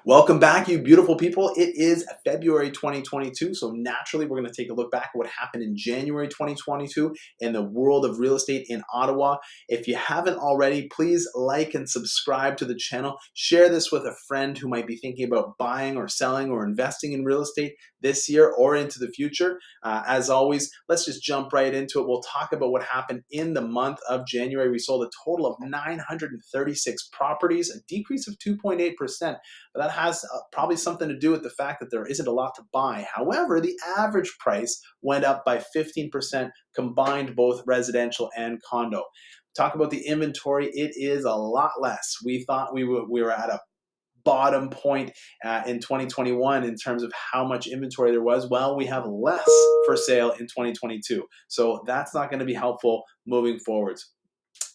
Welcome back, you beautiful people. It is February 2022, so naturally we're going to take a look back at what happened in January 2022 in the world of real estate in Ottawa. If you haven't already, please like and subscribe to the channel. Share this with a friend who might be thinking about buying or selling or investing in real estate this year or into the future. As always, let's just jump right into it. We'll talk about what happened in the month of January. We sold a total of 936 properties, a decrease of 2.8%. But that has probably something to do with the fact that there isn't a lot to buy. However, the average price went up by 15% combined, both residential and condo. Talk about the inventory, it is a lot less. We thought we were at a bottom point in 2021 in terms of how much inventory there was. Well, we have less for sale in 2022. So that's not going to be helpful moving forwards.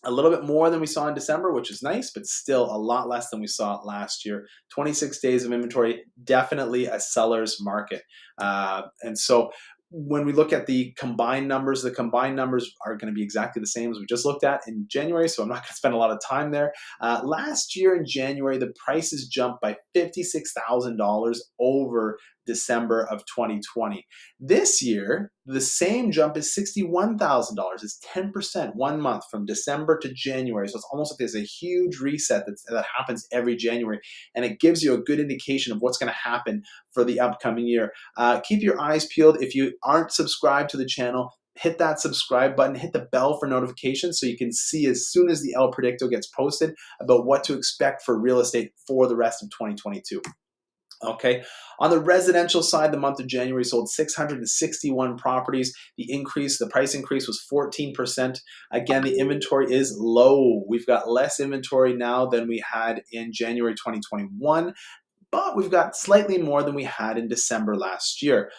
A little bit more than we saw in December, which is nice, but still a lot less than we saw last year. 26 days of inventory, definitely a seller's market. And so when we look at the combined numbers are going to be exactly the same as we just looked at in January, so I'm not going to spend a lot of time there. Last year in January, the prices jumped by $56,000 over December of 2020. This year, the same jump is $61,000. It's 10% 1 month from December to January. So it's almost like there's a huge reset that happens every January, and it gives you a good indication of what's going to happen for the upcoming year. Keep your eyes peeled. If you aren't subscribed to the channel, hit that subscribe button, hit the bell for notifications so you can see as soon as the El Predicto gets posted about what to expect for real estate for the rest of 2022. Okay, on the residential side, the month of January sold 661 properties. The price increase was 14%. Again, the inventory is low. We've got less inventory now than we had in January 2021. But we've got slightly more than we had in December last year.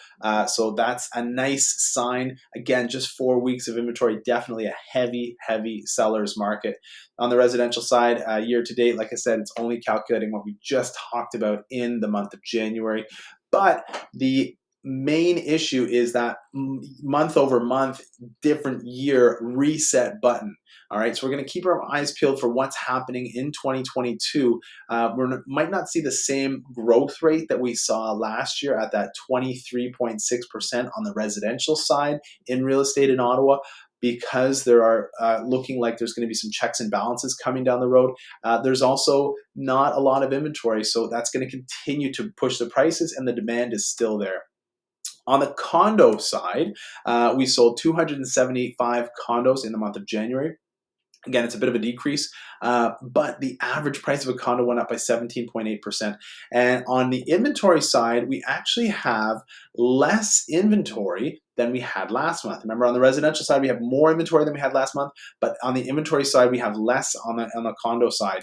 So that's a nice sign. Again, just 4 weeks of inventory, definitely a heavy, heavy seller's market. On the residential side, year to date, like I said, it's only calculating what we just talked about in the month of January. But the main issue is that month over month, different year reset button. All right, so we're going to keep our eyes peeled for what's happening in 2022. We might not see the same growth rate that we saw last year at that 23.6% on the residential side in real estate in Ottawa, because there are looking like there's going to be some checks and balances coming down the road. There's also not a lot of inventory, so that's going to continue to push the prices, and the demand is still there. On the condo side, we sold 275 condos in the month of January. Again, it's a bit of a decrease, but the average price of a condo went up by 17.8%. And on the inventory side, we actually have less inventory than we had last month. Remember, on the residential side, we have more inventory than we had last month, but on the inventory side, we have less on the condo side.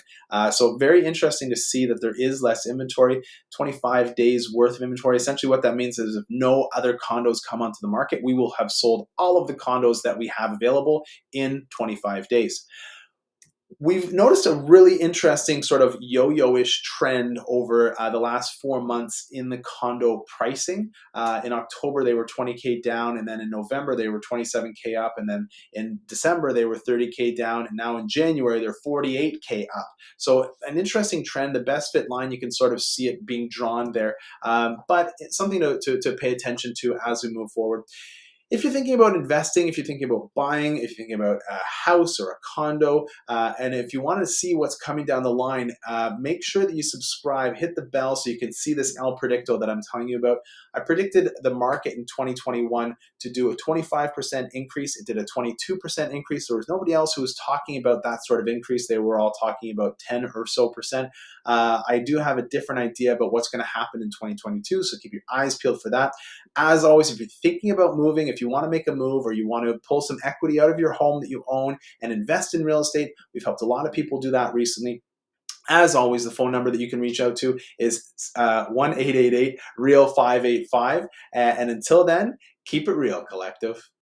So very interesting to see that there is less inventory, 25 days worth of inventory. Essentially what that means is if no other condos come onto the market, we will have sold all of the condos that we have available in 25 days. We've noticed a really interesting sort of yo-yo-ish trend over the last 4 months in the condo pricing. In October, they were 20K down, and then in November, they were 27K up, and then in December, they were 30K down, and now in January, they're 48K up. So an interesting trend. The best fit line, you can sort of see it being drawn there, but it's something to pay attention to as we move forward. If you're thinking about investing, if you're thinking about buying, if you're thinking about a house or a condo, and if you want to see what's coming down the line, make sure that you subscribe, hit the bell so you can see this El Predicto that I'm telling you about. I predicted the market in 2021 to do a 25% increase. It did a 22% increase. There was nobody else who was talking about that sort of increase. They were all talking about 10 or so percent. I do have a different idea about what's going to happen in 2022, so keep your eyes peeled for that. As always, if you're thinking about moving, if you want to make a move or you want to pull some equity out of your home that you own and invest in real estate, we've helped a lot of people do that recently. As always, the phone number that you can reach out to is 1-888-REAL585. And until then, keep it real, collective.